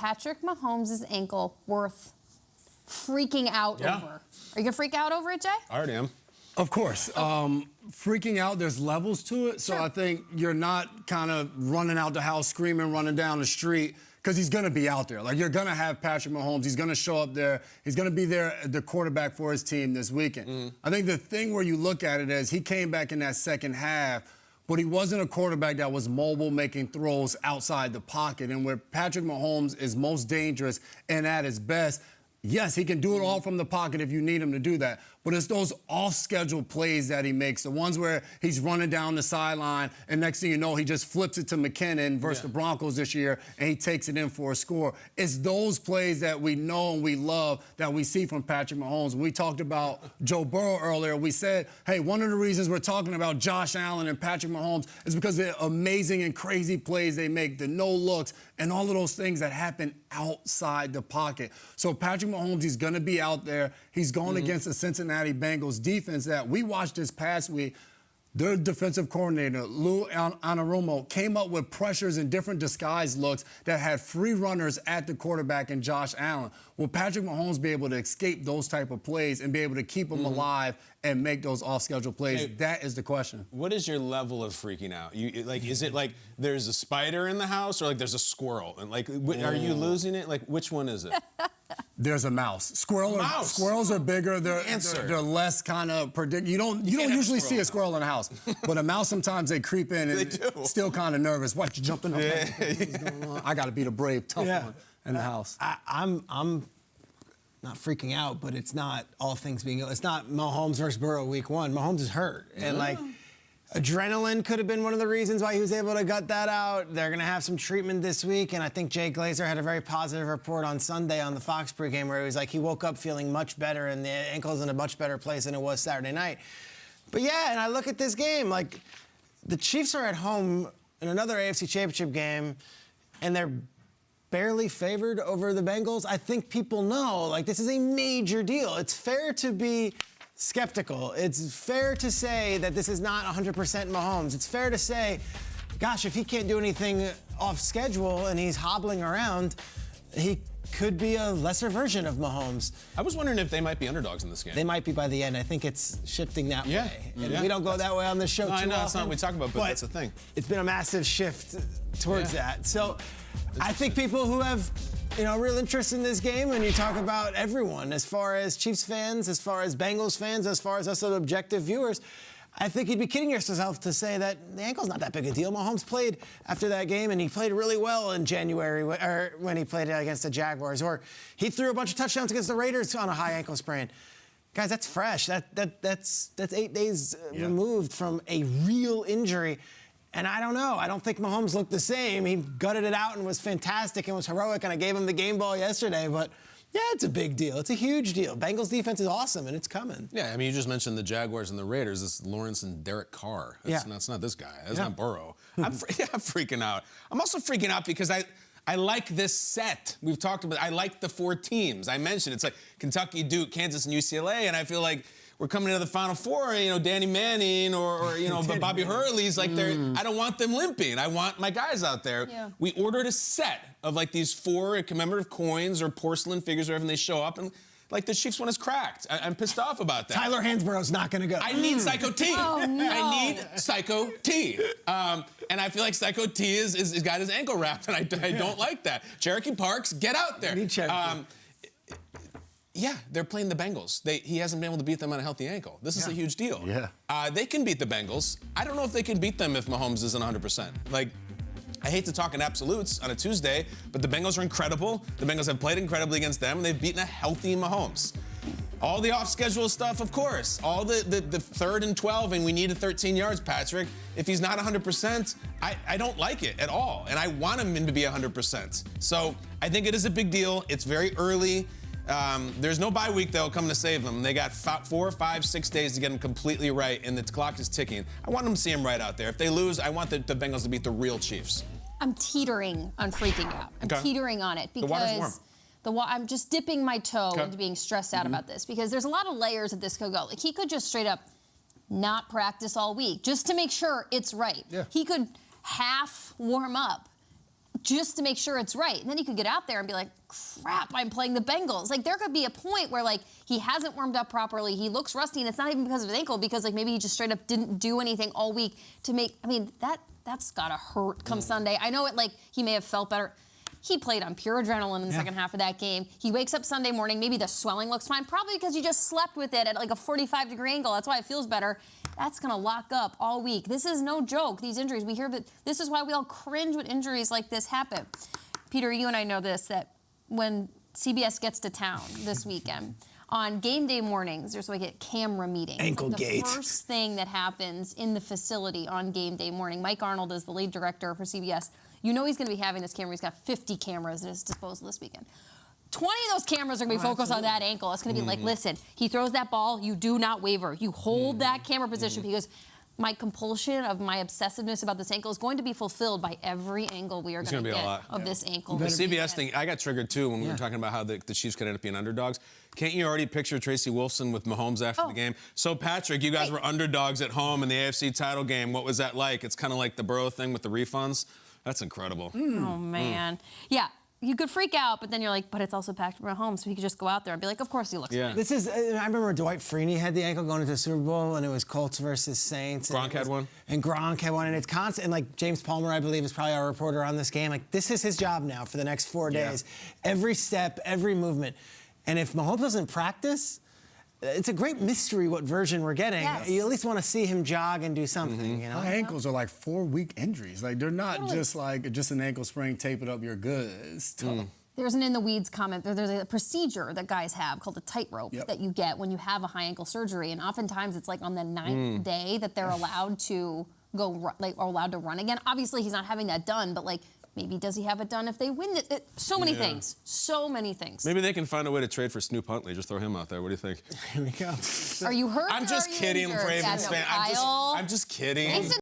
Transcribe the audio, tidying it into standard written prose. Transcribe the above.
Patrick Mahomes' ankle worth freaking out over? Are you gonna freak out over it, Jay? I already am. Of course. Freaking out, there's levels to it. So I think you're not kind of running out the house screaming, running down the street, because he's going to be out there. Like, you're going to have Patrick Mahomes. He's going to show up there. He's going to be there, the quarterback for his team this weekend. I think the thing where you look at it is he came back in that second half, but he wasn't a quarterback that was mobile, making throws outside the pocket. And where Patrick Mahomes is most dangerous and at his best, yes, he can do it all from the pocket if you need him to do that. But it's those off-schedule plays that he makes, the ones where he's running down the sideline, and next thing you know, he just flips it to McKinnon versus the Broncos this year, and he takes it in for a score. It's those plays that we know and we love that we see from Patrick Mahomes. When we talked about Joe Burrow earlier, we said, hey, one of the reasons we're talking about Josh Allen and Patrick Mahomes is because of the amazing and crazy plays they make, the no-looks, and all of those things that happen outside the pocket. So Patrick Mahomes, he's going to be out there. He's going against the Cincinnati Bengals defense that we watched this past week. Their defensive coordinator, Lou Anarumo, came up with pressures and different disguise looks that had free runners at the quarterback and Josh Allen. Will Patrick Mahomes be able to escape those type of plays and be able to keep them alive and make those off-schedule plays? Hey, that is the question. What is your level of freaking out? Is it like there's a spider in the house, or like there's a squirrel? And like, are you losing it? Like, which one is it? There's a mouse. Squirrels are bigger. They're less kind of predictable. You don't usually see a squirrel in a house, but a mouse sometimes they creep in and still kind of nervous. What, you jumping up? What's going on? I got to be the brave, tough one in the house. I'm not freaking out, but it's not all things being. It's not Mahomes versus Burrow week 1. Mahomes is hurt, and like. Adrenaline could have been one of the reasons why he was able to gut that out. They're going to have some treatment this week, and I think Jay Glazer had a very positive report on Sunday on the Fox pregame where he was like, he woke up feeling much better and the ankle's in a much better place than it was Saturday night. But yeah, and I look at this game, like, the Chiefs are at home in another AFC Championship game, and they're barely favored over the Bengals. I think people know, like, this is a major deal. It's fair to be skeptical. It's fair to say that this is not 100% Mahomes. It's fair to say, gosh, if he can't do anything off schedule and he's hobbling around, he could be a lesser version of Mahomes. I was wondering if they might be underdogs in this game. They might be by the end. I think it's shifting that way. And we don't go that way on this show too often. That's not what we talk about, but that's the thing. It's been a massive shift towards that. So I think people who have real interest in this game, and you talk about everyone, as far as Chiefs fans, as far as Bengals fans, as far as us other objective viewers, I think you'd be kidding yourself to say that the ankle's not that big a deal. Mahomes played after that game, and he played really well in January or when he played against the Jaguars, or he threw a bunch of touchdowns against the Raiders on a high ankle sprain. Guys, that's fresh. That's 8 days removed from a real injury. And I don't know. I don't think Mahomes looked the same. He gutted it out and was fantastic and was heroic, and I gave him the game ball yesterday. But, yeah, it's a big deal. It's a huge deal. Bengals defense is awesome, and it's coming. Yeah, I mean, you just mentioned the Jaguars and the Raiders. It's Lawrence and Derek Carr. That's not this guy. That's not Burrow. I'm freaking out. I'm also freaking out because I like this set. We've talked about I like the 4 teams. I mentioned it's like Kentucky, Duke, Kansas, and UCLA, and I feel like we're coming to the Final Four, Danny Manning or Bobby Hurley's like I don't want them limping. I want my guys out there. Yeah. We ordered a set of like these 4 commemorative coins or porcelain figures or whatever, and they show up, and like the Chiefs one is cracked. I'm pissed off about that. Tyler Hansborough's not going to go. I need Psycho T. Oh, no. I need Psycho T. And I feel like Psycho T is got his ankle wrapped, and I don't like that. Cherokee Parks, get out there. Need Cherokee. Yeah, they're playing the Bengals. He hasn't been able to beat them on a healthy ankle. This is a huge deal. Yeah. They can beat the Bengals. I don't know if they can beat them if Mahomes isn't 100%. Like, I hate to talk in absolutes on a Tuesday, but the Bengals are incredible. The Bengals have played incredibly against them, and they've beaten a healthy Mahomes. All the off-schedule stuff, of course. All the 3rd and 12, and we needed 13 yards, Patrick. If he's not 100%, I don't like it at all, and I want him to be 100%. So I think it is a big deal. It's very early. There's no bye week that'll come to save them. They got 4, 5, 6 days to get them completely right, and the clock is ticking. I want them to see them right out there. If they lose, I want the Bengals to beat the real Chiefs. I'm teetering on freaking out. I'm teetering on it because the water's warm. I'm just dipping my toe into being stressed out about this because there's a lot of layers that this could go. Like, he could just straight up not practice all week just to make sure it's right. Yeah. He could half warm up just to make sure it's right. And then he could get out there and be like, crap, I'm playing the Bengals. Like, there could be a point where, like, he hasn't warmed up properly. He looks rusty, and it's not even because of his ankle, because, like, maybe he just straight up didn't do anything all week to make, I mean, that's got to hurt come Sunday. I know he may have felt better. He played on pure adrenaline in the second half of that game. He wakes up Sunday morning, maybe the swelling looks fine, probably because you just slept with it at like a 45-degree angle. That's why it feels better. That's going to lock up all week. This is no joke, these injuries. We hear that this is why we all cringe when injuries like this happen. Peter, you and I know this, that when CBS gets to town this weekend, on game day mornings, there's like a camera meeting. Ankle gate. The first thing that happens in the facility on game day morning. Mike Arnold is the lead director for CBS. You know he's going to be having this camera. He's got 50 cameras at his disposal this weekend. 20 of those cameras are going to be focused on that ankle. It's going to be like, listen, he throws that ball, you do not waver. You hold that camera position because my compulsion of my obsessiveness about this ankle is going to be fulfilled by every angle we are going to get of this ankle. The CBS thing, I got triggered too when we were talking about how the Chiefs could end up being underdogs. Can't you already picture Tracy Wolfson with Mahomes after the game? So, Patrick, you guys were underdogs at home in the AFC title game. What was that like? It's kind of like the Burrow thing with the refunds. That's incredible. Oh, man. Yeah. You could freak out, but then you're like, but it's also Patrick Mahomes, so he could just go out there and be like, of course he looks fine. This is, I remember Dwight Freeney had the ankle going into the Super Bowl, and it was Colts versus Saints. Gronk had one. And Gronk had one, and it's constant. And like James Palmer, I believe, is probably our reporter on this game. Like, this is his job now for the next 4 days. Every step, every movement. And if Mahomes doesn't practice, it's a great mystery what version we're getting. Yes. You at least want to see him jog and do something, you know? My ankles are like 4-week injuries. Like, they're not just like just an ankle sprain, tape it up, you're good. It's tough. There's an in the weeds comment. There's a procedure that guys have called a tightrope that you get when you have a high ankle surgery, and oftentimes it's like on the 9th day that they're allowed to go allowed to run again. Obviously, he's not having that done, but like maybe does he have it done if they win it? So many things. So many things. Maybe they can find a way to trade for Snoop Huntley. Just throw him out there. What do you think? Here we go. Are you hurt? I'm just kidding, Ravens fan. I'm just kidding.